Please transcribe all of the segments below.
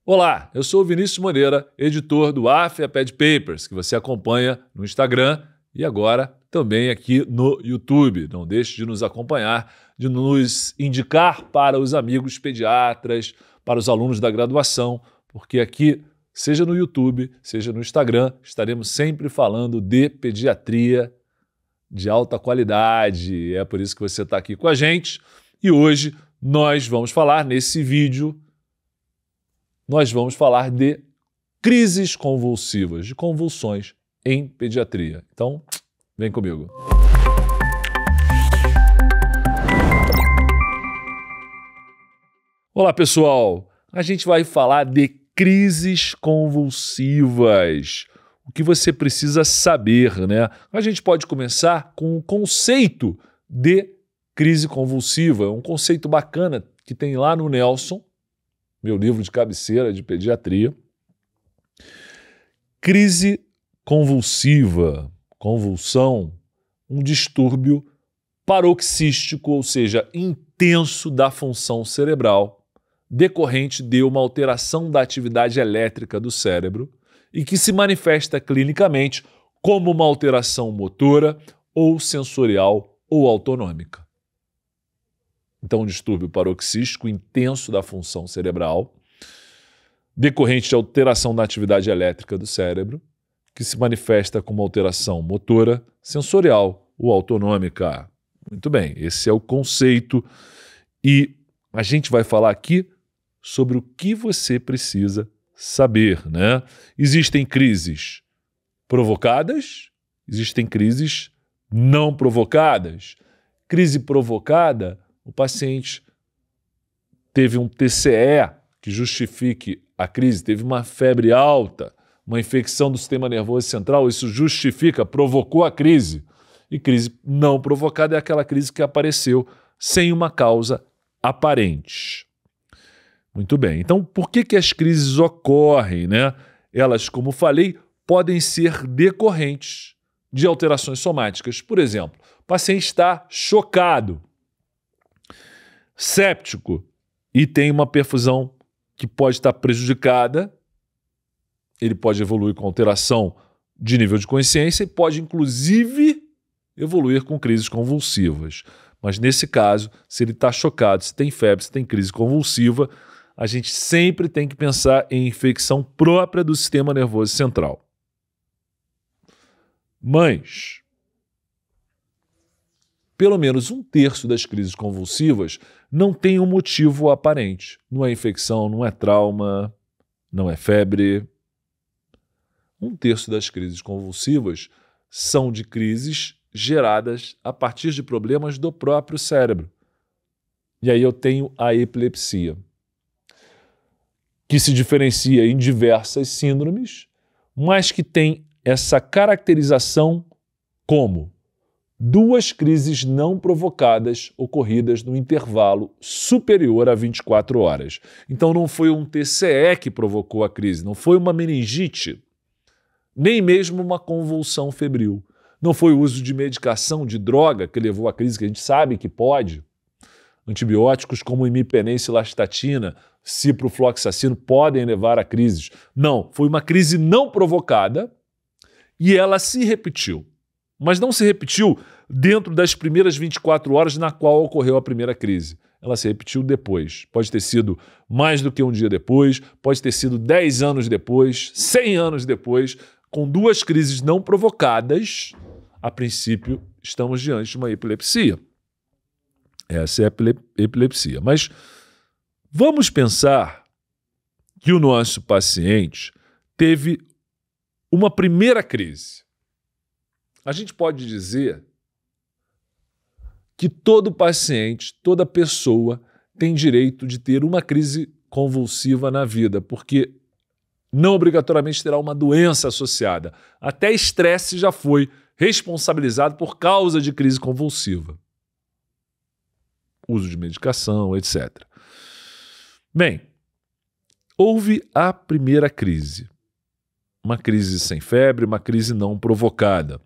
Olá, eu sou o Vinícius Moreira, editor do AFIA-Pad Papers, que você acompanha no Instagram e agora também aqui no YouTube. Não deixe de nos acompanhar, de nos indicar para os amigos pediatras, para os alunos da graduação, porque aqui, seja no YouTube, seja no Instagram, estaremos sempre falando de pediatria de alta qualidade. É por isso que você está aqui com a gente. E hoje nós vamos falar, nesse vídeo, nós vamos falar de crises convulsivas, de convulsões em pediatria. Então, vem comigo. Olá, pessoal! A gente vai falar de crises convulsivas. O que você precisa saber, né? A gente pode começar com o conceito de crise convulsiva, um conceito bacana que tem lá no Nelson, meu livro de cabeceira de pediatria. Crise convulsiva, convulsão, um distúrbio paroxístico, ou seja, intenso da função cerebral, decorrente de uma alteração da atividade elétrica do cérebro e que se manifesta clinicamente como uma alteração motora ou sensorial ou autonômica. Então, um distúrbio paroxístico intenso da função cerebral, decorrente de alteração da atividade elétrica do cérebro, que se manifesta como alteração motora, sensorial ou autonômica. Muito bem, esse é o conceito e a gente vai falar aqui sobre o que você precisa saber, né? Existem crises provocadas, existem crises não provocadas. Crise provocada, o paciente teve um TCE que justifique a crise, teve uma febre alta, uma infecção do sistema nervoso central, isso justifica, provocou a crise. E crise não provocada é aquela crise que apareceu sem uma causa aparente. Muito bem, então por que as crises ocorrem, né? Elas, como falei, podem ser decorrentes de alterações somáticas. Por exemplo, o paciente está chocado, séptico e tem uma perfusão que pode estar prejudicada, ele pode evoluir com alteração de nível de consciência e pode, inclusive, evoluir com crises convulsivas. Mas, nesse caso, se ele está chocado, se tem febre, se tem crise convulsiva, a gente sempre tem que pensar em infecção própria do sistema nervoso central. Mas pelo menos 1/3 das crises convulsivas não tem um motivo aparente. Não é infecção, não é trauma, não é febre. 1/3 das crises convulsivas são de crises geradas a partir de problemas do próprio cérebro. E aí eu tenho a epilepsia, que se diferencia em diversas síndromes, mas que tem essa caracterização como 2 crises não provocadas ocorridas no intervalo superior a 24 horas. Então não foi um TCE que provocou a crise, não foi uma meningite, nem mesmo uma convulsão febril. Não foi o uso de medicação, de droga que levou à crise, que a gente sabe que pode. Antibióticos como imipenem e cilastatina, ciprofloxacino podem levar a crises. Não, foi uma crise não provocada e ela se repetiu. Mas não se repetiu dentro das primeiras 24 horas na qual ocorreu a primeira crise. Ela se repetiu depois. Pode ter sido mais do que um dia depois, pode ter sido 10 anos depois, 100 anos depois, com 2 crises não provocadas. A princípio, estamos diante de uma epilepsia. Essa é a epilepsia. Mas vamos pensar que o nosso paciente teve uma primeira crise. A gente pode dizer que todo paciente, toda pessoa tem direito de ter uma crise convulsiva na vida, porque não obrigatoriamente terá uma doença associada. Até estresse já foi responsabilizado por causa de crise convulsiva. Uso de medicação, etc. Bem, houve a primeira crise. Uma crise sem febre, uma crise não provocada.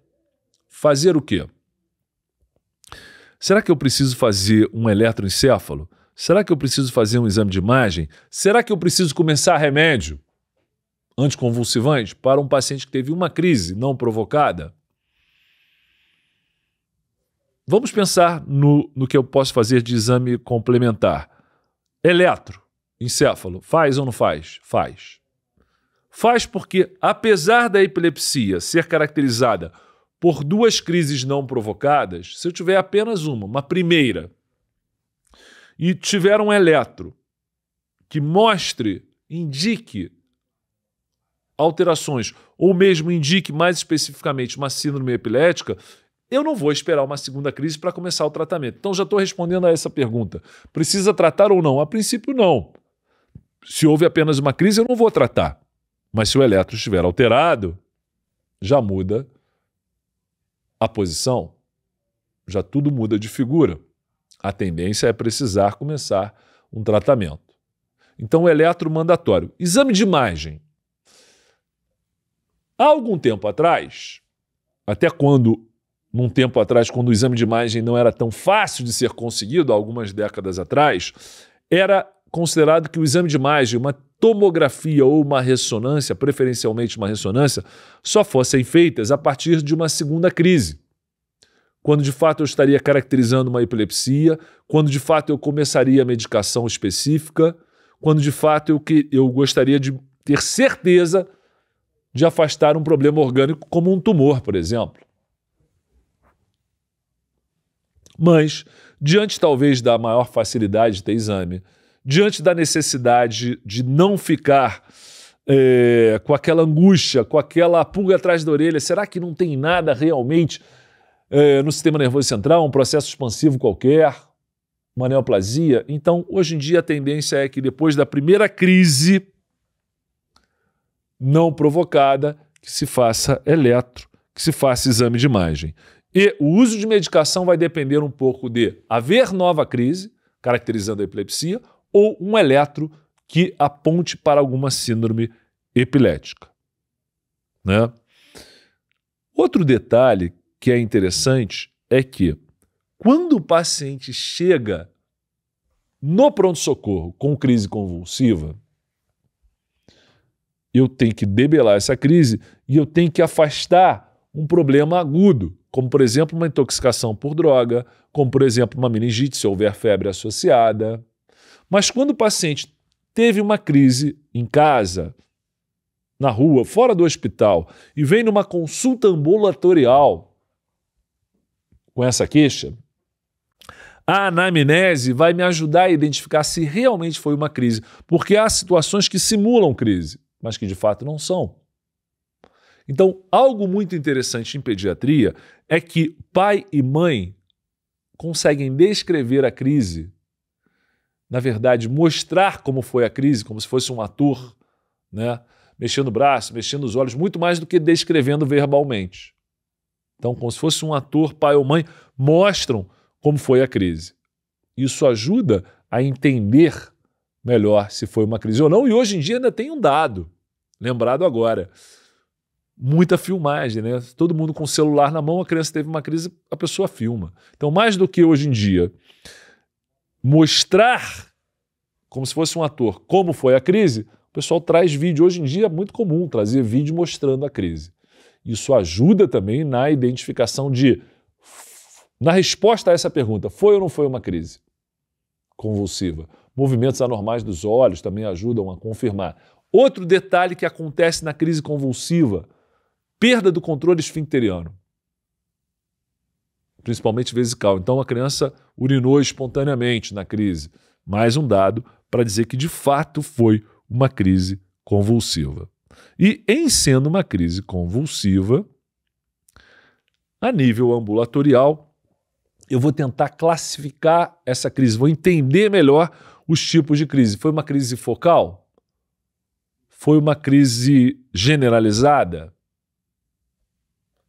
Fazer o quê? Será que eu preciso fazer um eletroencefalo? Será que eu preciso fazer um exame de imagem? Será que eu preciso começar remédio anticonvulsivante para um paciente que teve uma crise não provocada? Vamos pensar no que eu posso fazer de exame complementar. Eletroencefalo, faz ou não faz? Faz. Faz porque, apesar da epilepsia ser caracterizada por 2 crises não provocadas, se eu tiver apenas uma primeira, e tiver um eletro que indique alterações, ou mesmo indique mais especificamente uma síndrome epilética, eu não vou esperar uma segunda crise para começar o tratamento. Então já estou respondendo a essa pergunta. Precisa tratar ou não? A princípio, não. Se houve apenas uma crise, eu não vou tratar. Mas se o eletro estiver alterado, já muda a posição, já tudo muda de figura. A tendência é precisar começar um tratamento. Então, o eletro mandatório. Exame de imagem. Há algum tempo atrás, num tempo atrás, quando o exame de imagem não era tão fácil de ser conseguido, há algumas décadas atrás, era considerado que o exame de imagem, uma tomografia ou uma ressonância, preferencialmente uma ressonância, só fossem feitas a partir de uma segunda crise. Quando de fato eu estaria caracterizando uma epilepsia, quando de fato eu começaria a medicação específica, quando de fato eu gostaria de ter certeza de afastar um problema orgânico como um tumor, por exemplo. Mas, diante talvez da maior facilidade de ter exame, diante da necessidade de não ficar com aquela angústia, com aquela pulga atrás da orelha, será que não tem nada realmente no sistema nervoso central, um processo expansivo qualquer, uma neoplasia? Então, hoje em dia, a tendência é que depois da primeira crise não provocada, que se faça eletro, que se faça exame de imagem. E o uso de medicação vai depender um pouco de haver nova crise, caracterizando a epilepsia, ou um eletro que aponte para alguma síndrome epilética, né? Outro detalhe que é interessante é que, quando o paciente chega no pronto-socorro com crise convulsiva, eu tenho que debelar essa crise e eu tenho que afastar um problema agudo, como, por exemplo, uma intoxicação por droga, como, por exemplo, uma meningite, se houver febre associada. Mas quando o paciente teve uma crise em casa, na rua, fora do hospital, e vem numa consulta ambulatorial com essa queixa, a anamnese vai me ajudar a identificar se realmente foi uma crise, porque há situações que simulam crise, mas que de fato não são. Então, algo muito interessante em pediatria é que pai e mãe conseguem descrever a crise, na verdade, mostrar como foi a crise, como se fosse um ator, né? Mexendo o braço, mexendo os olhos, muito mais do que descrevendo verbalmente. Então, como se fosse um ator, pai ou mãe, mostram como foi a crise. Isso ajuda a entender melhor se foi uma crise ou não, e hoje em dia ainda tem um dado, lembrado agora. Muita filmagem, né? Todo mundo com o celular na mão, a criança teve uma crise, a pessoa filma. Então, mais do que hoje em dia mostrar, como se fosse um ator, como foi a crise, o pessoal traz vídeo. Hoje em dia é muito comum trazer vídeo mostrando a crise. Isso ajuda também na identificação na resposta a essa pergunta, foi ou não foi uma crise convulsiva? Movimentos anormais dos olhos também ajudam a confirmar. Outro detalhe que acontece na crise convulsiva, perda do controle esfincteriano, principalmente vesical. Então a criança urinou espontaneamente na crise. Mais um dado para dizer que de fato foi uma crise convulsiva. E em sendo uma crise convulsiva, a nível ambulatorial, eu vou tentar classificar essa crise, vou entender melhor os tipos de crise. Foi uma crise focal? Foi uma crise generalizada?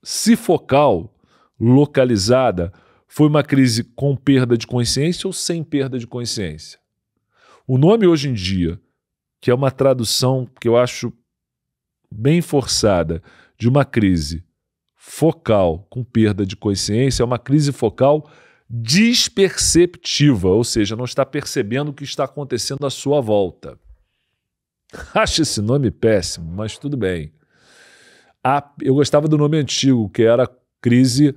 Se focal, localizada, foi uma crise com perda de consciência ou sem perda de consciência? O nome hoje em dia, que é uma tradução que eu acho bem forçada, de uma crise focal com perda de consciência, é uma crise focal desperceptiva, ou seja, não está percebendo o que está acontecendo à sua volta. Acho esse nome péssimo, mas tudo bem. Eu gostava do nome antigo, que era crise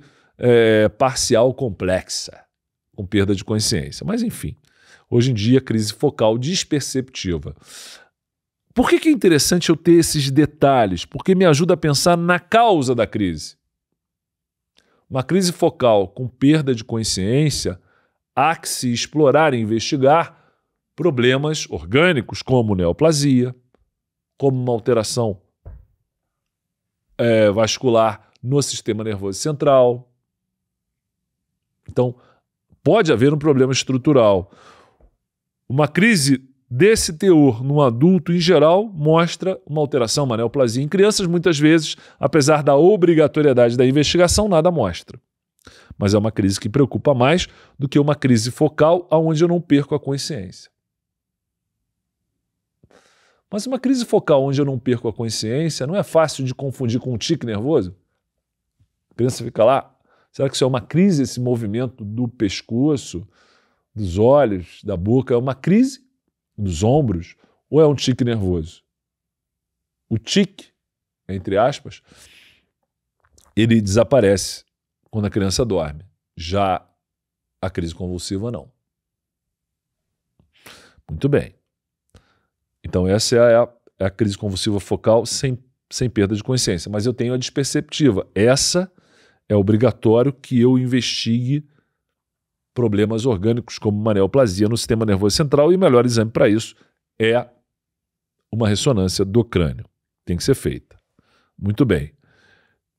parcial complexa, com perda de consciência. Mas enfim, hoje em dia, crise focal desperceptiva. Por que é interessante eu ter esses detalhes? Porque me ajuda a pensar na causa da crise. Uma crise focal com perda de consciência, há que se explorar e investigar problemas orgânicos como neoplasia, como uma alteração vascular no sistema nervoso central. Então, pode haver um problema estrutural. Uma crise desse teor num adulto, em geral, mostra uma alteração, uma neoplasia. Em crianças, muitas vezes, apesar da obrigatoriedade da investigação, nada mostra. Mas é uma crise que preocupa mais do que uma crise focal onde eu não perco a consciência. Mas uma crise focal onde eu não perco a consciência não é fácil de confundir com um tique nervoso? A criança fica lá. Será que isso é uma crise, esse movimento do pescoço, dos olhos, da boca? É uma crise dos ombros ou é um tique nervoso? O tique, entre aspas, ele desaparece quando a criança dorme. Já a crise convulsiva, não. Muito bem. Então essa é a crise convulsiva focal sem perda de consciência. Mas eu tenho a desperceptiva. Essa é obrigatório que eu investigue problemas orgânicos como uma neoplasia no sistema nervoso central, e o melhor exame para isso é uma ressonância do crânio. Tem que ser feita. Muito bem.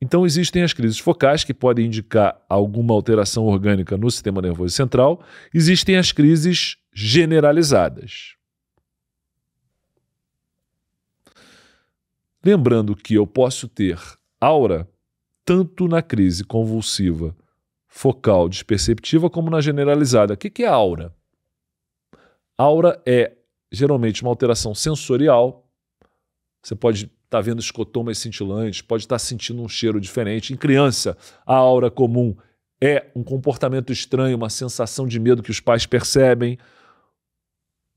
Então existem as crises focais, que podem indicar alguma alteração orgânica no sistema nervoso central. Existem as crises generalizadas. Lembrando que eu posso ter aura tanto na crise convulsiva focal desperceptiva como na generalizada. O que é aura? Aura é geralmente uma alteração sensorial. Você pode estar vendo escotomas cintilantes, pode estar sentindo um cheiro diferente. Em criança, a aura comum é um comportamento estranho, uma sensação de medo que os pais percebem.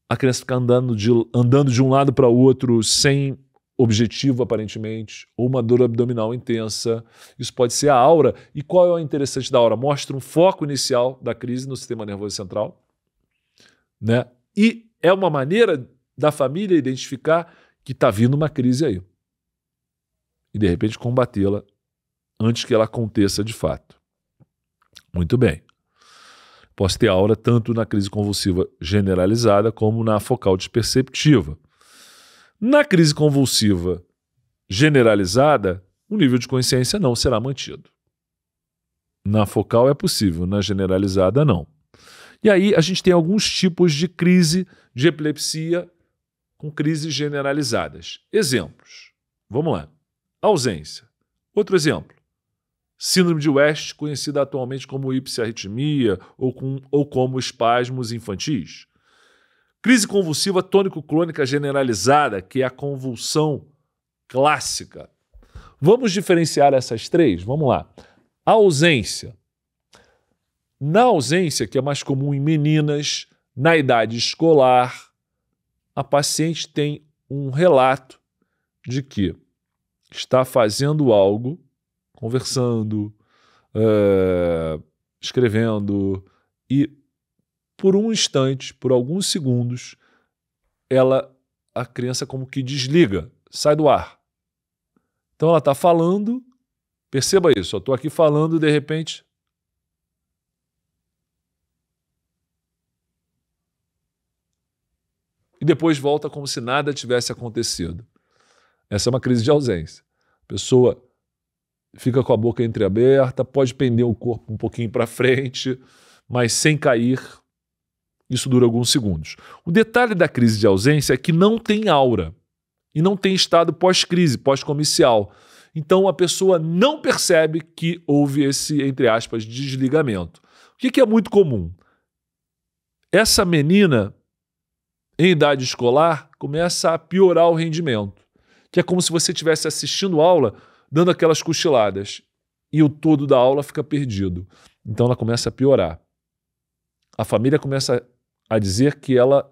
A criança fica andando de um lado para o outro sem objetivo, aparentemente, ou uma dor abdominal intensa. Isso pode ser a aura. E qual é o interessante da aura? Mostra um foco inicial da crise no sistema nervoso central, né? E é uma maneira da família identificar que está vindo uma crise aí. E, de repente, combatê-la antes que ela aconteça de fato. Muito bem. Posso ter aura tanto na crise convulsiva generalizada como na focal desperceptiva. Na crise convulsiva generalizada, o nível de consciência não será mantido. Na focal é possível, na generalizada não. E aí a gente tem alguns tipos de crise de epilepsia com crises generalizadas. Exemplos. Vamos lá. Ausência. Outro exemplo. Síndrome de West, conhecida atualmente como hipsarritmia ou como espasmos infantis. Crise convulsiva tônico-clônica generalizada, que é a convulsão clássica. Vamos diferenciar essas três? Vamos lá. A ausência. Na ausência, que é mais comum em meninas, na idade escolar, a paciente tem um relato de que está fazendo algo, conversando, escrevendo, e por um instante, por alguns segundos, a criança como que desliga, sai do ar. Então ela está falando, perceba isso, eu estou aqui falando e de repente... E depois volta como se nada tivesse acontecido. Essa é uma crise de ausência. A pessoa fica com a boca entreaberta, pode pender o corpo um pouquinho para frente, mas sem cair. Isso dura alguns segundos. O detalhe da crise de ausência é que não tem aura e não tem estado pós-crise, pós-comicial. Então a pessoa não percebe que houve esse, entre aspas, desligamento. O que é muito comum? Essa menina, em idade escolar, começa a piorar o rendimento, que é como se você estivesse assistindo aula, dando aquelas cochiladas, e o todo da aula fica perdido. Então ela começa a piorar. a família começa a dizer que ela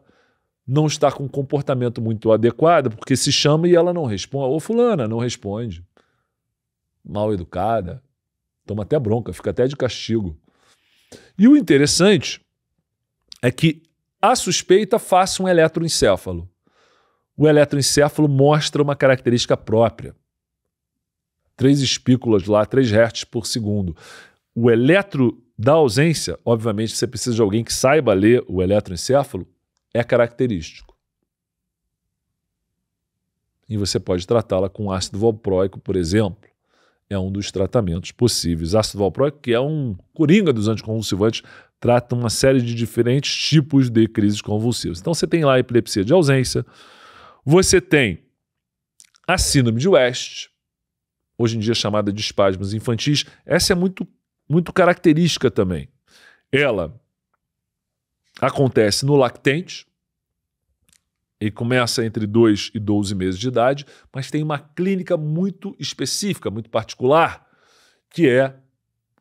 não está com um comportamento muito adequado, porque se chama e ela não responde. Ô, fulana, não responde. Mal educada. Toma até bronca, fica até de castigo. E o interessante é que a suspeita faça um eletroencéfalo. O eletroencéfalo mostra uma característica própria. 3 espículas lá, 3 Hz por segundo. O eletro da ausência, obviamente você precisa de alguém que saiba ler o eletroencéfalo, é característico. E você pode tratá-la com ácido valproico, por exemplo. É um dos tratamentos possíveis. Ácido valproico, que é um coringa dos anticonvulsivantes, trata uma série de diferentes tipos de crises convulsivas. Então você tem lá a epilepsia de ausência, você tem a síndrome de West, hoje em dia chamada de espasmos infantis. Essa é muito característica também. Ela acontece no lactente e começa entre 2 e 12 meses de idade, mas tem uma clínica muito específica, muito particular, que é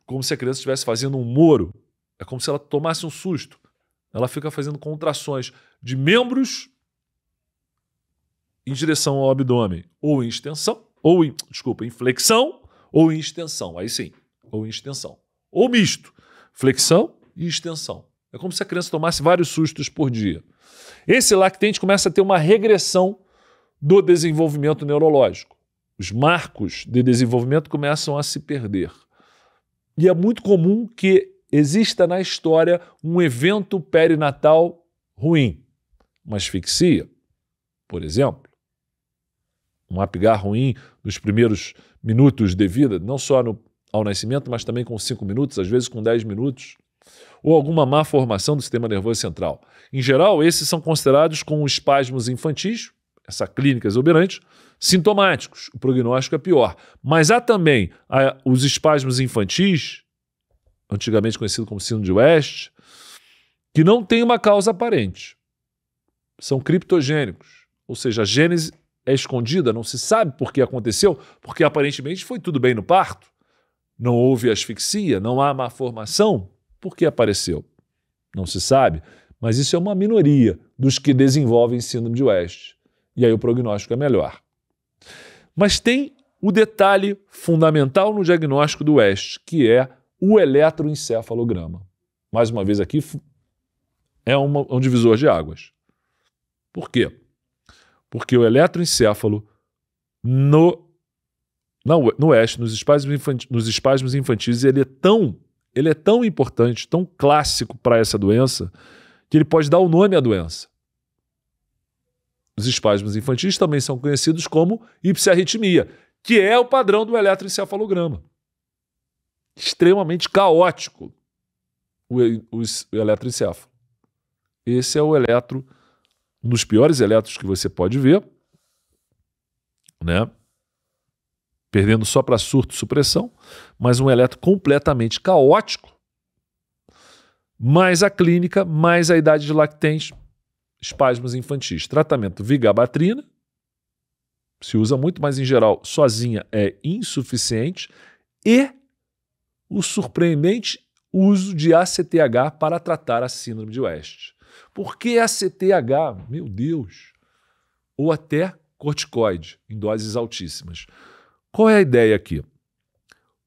como se a criança estivesse fazendo um moro. É como se ela tomasse um susto. Ela fica fazendo contrações de membros em direção ao abdômen, ou em extensão, em flexão, ou em extensão. Aí sim, ou em extensão. Ou misto, flexão e extensão. É como se a criança tomasse vários sustos por dia. Esse lactente começa a ter uma regressão do desenvolvimento neurológico. Os marcos de desenvolvimento começam a se perder. E é muito comum que exista na história um evento perinatal ruim. Uma asfixia, por exemplo. Um apgar ruim nos primeiros minutos de vida, não só ao nascimento, mas também com 5 minutos, às vezes com 10 minutos. Ou alguma má formação do sistema nervoso central. Em geral, esses são considerados com espasmos infantis, essa clínica exuberante, sintomáticos. O prognóstico é pior. Mas há também os espasmos infantis, antigamente conhecido como síndrome de West, que não têm uma causa aparente. São criptogênicos. Ou seja, a gênese é escondida, não se sabe por que aconteceu, porque aparentemente foi tudo bem no parto. Não houve asfixia, não há má formação. Por que apareceu? Não se sabe, mas isso é uma minoria dos que desenvolvem síndrome de West. E aí o prognóstico é melhor. Mas tem o detalhe fundamental no diagnóstico do West, que é o eletroencefalograma. Mais uma vez aqui, é um divisor de águas. Por quê? Porque o eletroencéfalo no West, nos espasmos infantis, ele é tão importante, tão clássico para essa doença, que ele pode dar o nome à doença. Os espasmos infantis também são conhecidos como ipsiarritmia, que é o padrão do eletroencefalograma. Extremamente caótico o eletroencefalo. Esse é o um dos piores eletros que você pode ver, né? Perdendo só para surto e supressão, mas um eletro completamente caótico, mais a clínica, mais a idade de lactente, espasmos infantis. Tratamento vigabatrina, se usa muito, mas em geral sozinha é insuficiente, e o surpreendente uso de ACTH para tratar a síndrome de West. Por que ACTH? Meu Deus! Ou até corticoide, em doses altíssimas. Qual é a ideia aqui?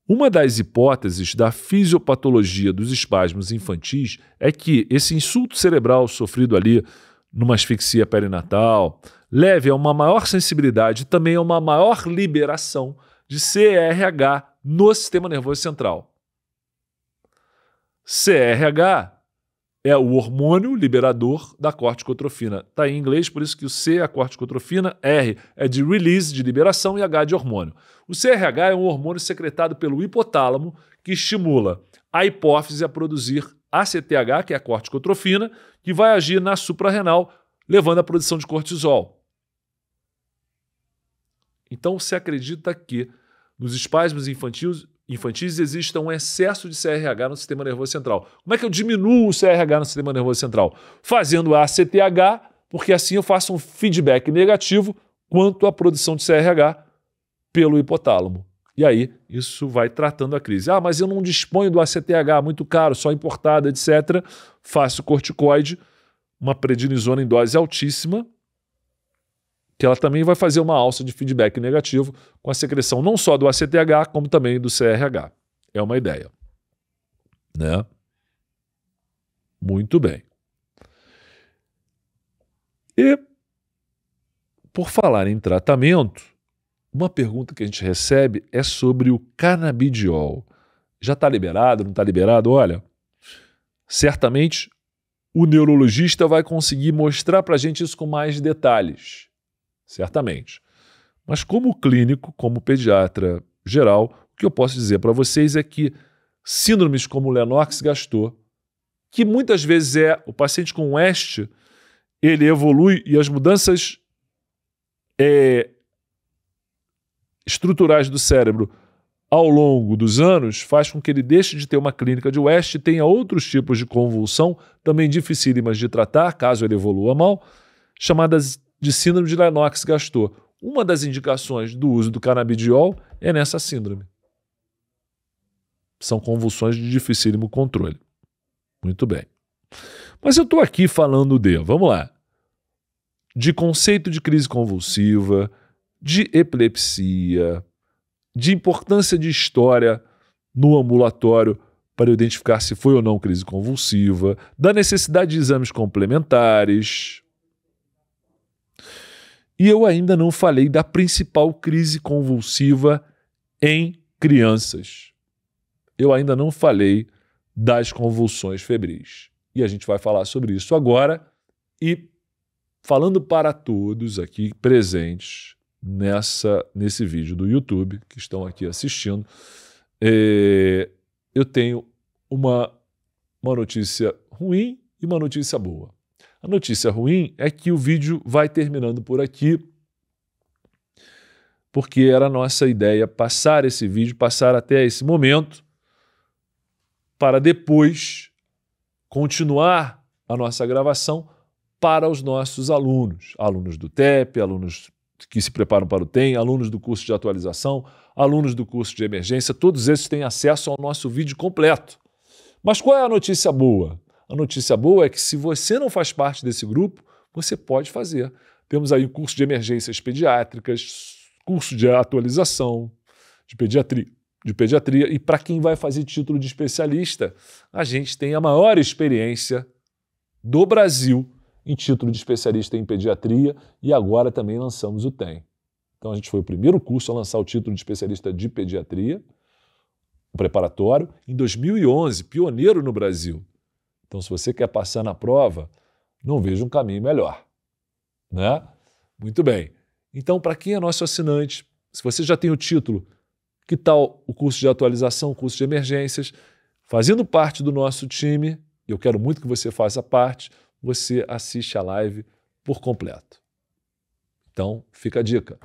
Uma das hipóteses da fisiopatologia dos espasmos infantis é que esse insulto cerebral sofrido ali numa asfixia perinatal leve a uma maior sensibilidade e também a uma maior liberação de CRH no sistema nervoso central. CRH é o hormônio liberador da corticotrofina. Está em inglês, por isso que o C é a corticotrofina, R é de release, de liberação, e H de hormônio. O CRH é um hormônio secretado pelo hipotálamo que estimula a hipófise a produzir ACTH, que é a corticotrofina, que vai agir na suprarrenal, levando à produção de cortisol. Então, se acredita que nos espasmos infantis existe um excesso de CRH no sistema nervoso central. Como é que eu diminuo o CRH no sistema nervoso central? Fazendo ACTH, porque assim eu faço um feedback negativo quanto à produção de CRH pelo hipotálamo, E aí, isso vai tratando a crise. Ah, mas eu não disponho do ACTH, muito caro, só importado, etc. Faço corticoide, uma prednisona em dose altíssima, que ela também vai fazer uma alça de feedback negativo com a secreção não só do ACTH, como também do CRH. É uma ideia. Né? Muito bem. E, por falar em tratamento, uma pergunta que a gente recebe é sobre o canabidiol. Já está liberado, não está liberado? Olha, certamente o neurologista vai conseguir mostrar para a gente isso com mais detalhes. Certamente. Mas como clínico, como pediatra geral, o que eu posso dizer para vocês é que síndromes como Lennox-Gastaut, que muitas vezes é o paciente com West, ele evolui e as mudanças estruturais do cérebro ao longo dos anos faz com que ele deixe de ter uma clínica de West e tenha outros tipos de convulsão, também dificílimas de tratar, caso ele evolua mal, chamadas de síndrome de Lennox-Gastaut. Uma das indicações do uso do canabidiol é nessa síndrome. São convulsões de dificílimo controle. Muito bem. Mas eu estou aqui falando vamos lá, de conceito de crise convulsiva, de epilepsia, de importância de história no ambulatório para identificar se foi ou não crise convulsiva, da necessidade de exames complementares. E eu ainda não falei da principal crise convulsiva em crianças. Eu ainda não falei das convulsões febris. E a gente vai falar sobre isso agora. E falando para todos aqui presentes nesse vídeo do YouTube, que estão aqui assistindo, eu tenho uma notícia ruim e uma notícia boa. A notícia ruim é que o vídeo vai terminando por aqui, porque era a nossa ideia passar esse vídeo, passar até esse momento, para depois continuar a nossa gravação para os nossos alunos. Alunos do TEP, alunos que se preparam para o TEM, alunos do curso de atualização, alunos do curso de emergência, todos esses têm acesso ao nosso vídeo completo. Mas qual é a notícia boa? A notícia boa é que se você não faz parte desse grupo, você pode fazer. Temos aí o curso de emergências pediátricas, curso de atualização, de pediatria, e para quem vai fazer título de especialista, a gente tem a maior experiência do Brasil em título de especialista em pediatria e agora também lançamos o TEM. Então a gente foi o primeiro curso a lançar o título de especialista de pediatria, o preparatório, em 2011, pioneiro no Brasil. Então se você quer passar na prova, não vejo um caminho melhor. Né? Muito bem. Então para quem é nosso assinante, se você já tem o título, que tal o curso de atualização, o curso de emergências, fazendo parte do nosso time, eu quero muito que você faça parte, você assiste a live por completo. Então, fica a dica.